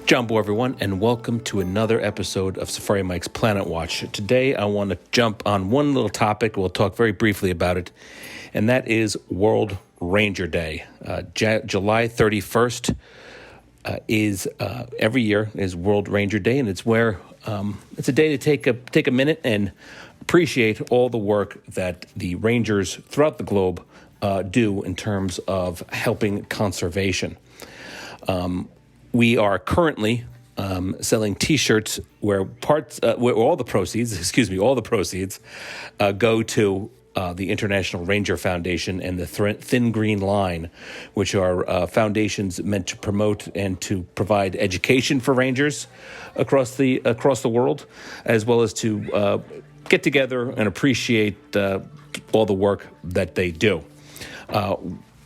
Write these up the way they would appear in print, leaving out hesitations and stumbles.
Jumbo, everyone, and welcome to another episode of Safari Mike's Planet Watch. Today, I want to jump on one little topic. We'll talk very briefly about it, and that is World Ranger Day. July 31st is every year is World Ranger Day, and it's where it's a day to take a minute and appreciate all the work that the rangers throughout the globe do in terms of helping conservation. We are currently selling T-shirts where all the proceeds go to the International Ranger Foundation and the Thin Green Line, which are foundations meant to promote and to provide education for rangers across the world, as well as to get together and appreciate all the work that they do.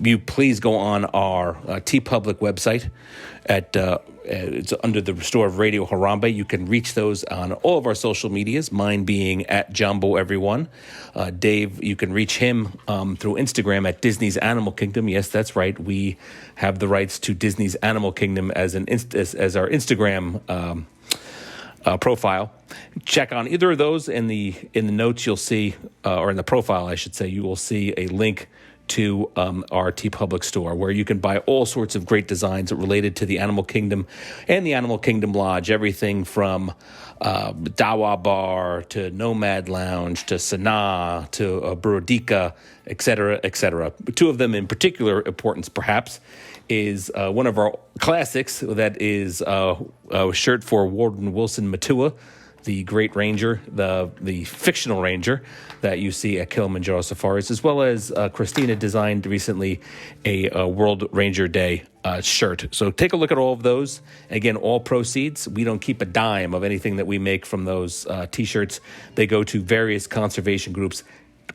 You please go on our TeePublic website it's under the store of Radio Harambe. You can reach those on all of our social medias, mine being at Jumbo Everyone. Dave, you can reach him through Instagram at Disney's Animal Kingdom. Yes, that's right. We have the rights to Disney's Animal Kingdom as our Instagram profile. Check on either of those in the notes. You'll see, or in the profile, I should say, you will see a link to our TeePublic store, where you can buy all sorts of great designs related to the Animal Kingdom and the Animal Kingdom Lodge. Everything from Dawa Bar to Nomad Lounge to Sanaa to Burudika, etc., etc. Two of them in particular importance, perhaps, is one of our classics that is a shirt for Warden Wilson Matua, the great ranger, the fictional ranger that you see at Kilimanjaro Safaris, as well as Christina designed recently a World Ranger Day shirt. So take a look at all of those. Again, all proceeds, we don't keep a dime of anything that we make from those T-shirts. They go to various conservation groups.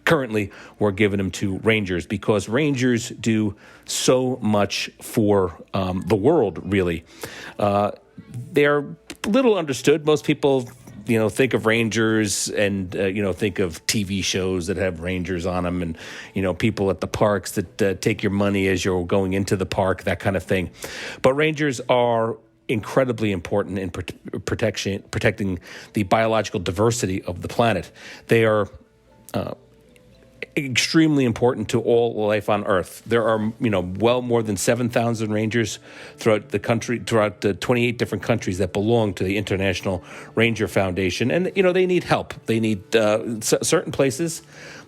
Currently, we're giving them to rangers because rangers do so much for the world, really. They're little understood. Most people think of rangers and, think of TV shows that have rangers on them and, people at the parks that take your money as you're going into the park, that kind of thing. But rangers are incredibly important in protecting the biological diversity of the planet. They are extremely important to all life on Earth. There are, well more than 7,000 rangers throughout the country, throughout the 28 different countries that belong to the International Ranger Foundation. And, they need help. They need certain places,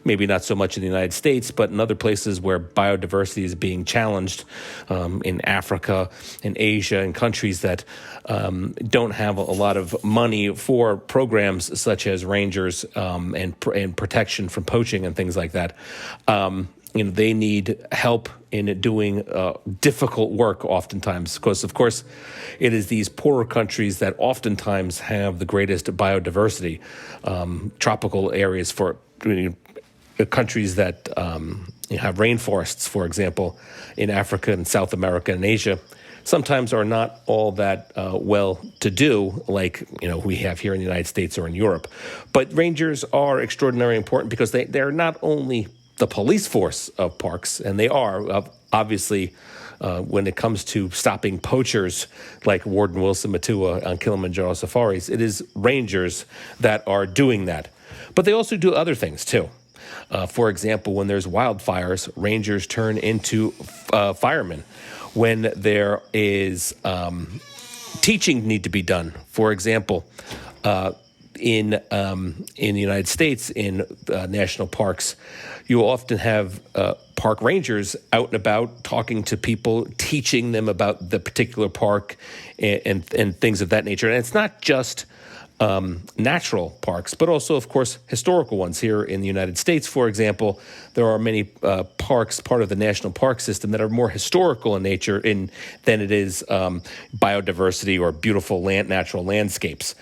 maybe not so much in the United States, but in other places where biodiversity is being challenged, in Africa, in Asia, in countries that don't have a lot of money for programs such as rangers and protection from poaching and things like that. They need help in doing difficult work oftentimes because, of course, it is these poorer countries that oftentimes have the greatest biodiversity. Tropical areas for countries that have rainforests, for example, in Africa and South America and Asia, sometimes are not all that well-to-do like we have here in the United States or in Europe. But rangers are extraordinarily important because they're not only the police force of parks, and they are obviously when it comes to stopping poachers like Warden Wilson Matua on Kilimanjaro Safaris. It is rangers that are doing that. But they also do other things too. For example, when there's wildfires, rangers turn into firemen. When there is teaching need to be done, for example, in the United States, in national parks, you often have park rangers out and about talking to people, teaching them about the particular park and things of that nature. And it's not just natural parks, but also, of course, historical ones. Here in the United States, for example, there are many parks, part of the national park system, that are more historical in nature than it is biodiversity or beautiful natural landscapes.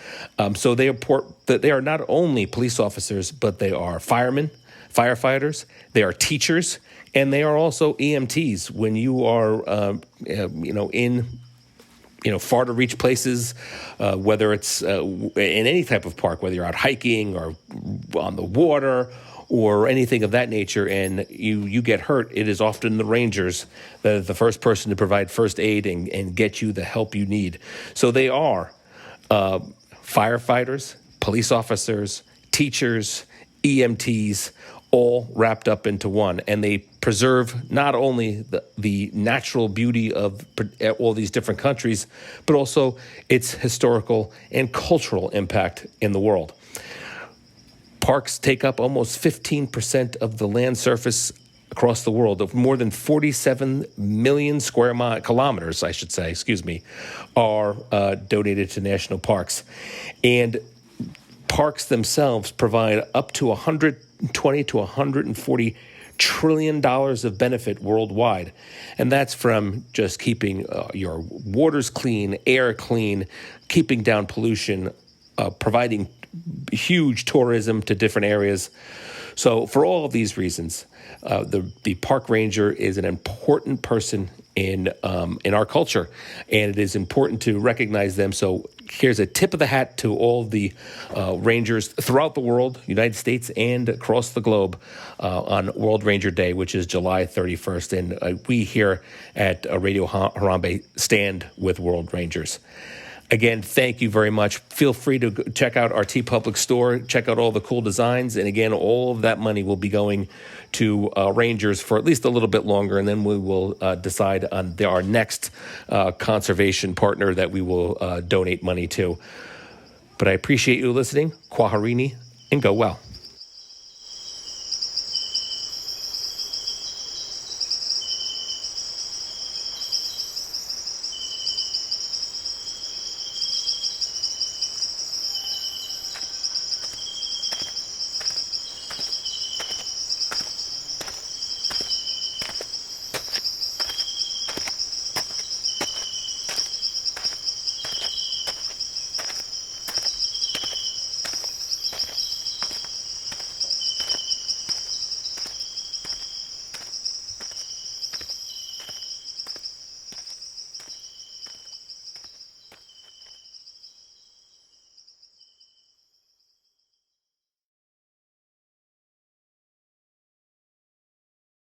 So they are not only police officers, but they are firemen, firefighters, they are teachers, and they are also EMTs. When you are, in far to reach places, whether it's in any type of park, whether you're out hiking or on the water or anything of that nature, and you get hurt, it is often the Rangers that are the first person to provide first aid and get you the help you need. So they are firefighters, police officers, teachers, EMTs, all wrapped up into one. And they preserve not only the natural beauty of all these different countries, but also its historical and cultural impact in the world. Parks take up almost 15% of the land surface across the world. Of more than 47 million square kilometers, I should say, are donated to national parks. And parks themselves provide up to $120 to $140 trillion of benefit worldwide. And that's from just keeping your waters clean, air clean, keeping down pollution, providing huge tourism to different areas. So for all of these reasons, the park ranger is an important person in our culture, and it is important to recognize them. So here's a tip of the hat to all the rangers throughout the world, United States and across the globe, on World Ranger Day, which is July 31st. And we here at Radio Harambe stand with World Rangers. Again, thank you very much. Feel free to check out our TeePublic store, check out all the cool designs. And again, all of that money will be going to Rangers for at least a little bit longer. And then we will decide on our next conservation partner that we will donate money to. But I appreciate you listening. Kwaherini, and go well.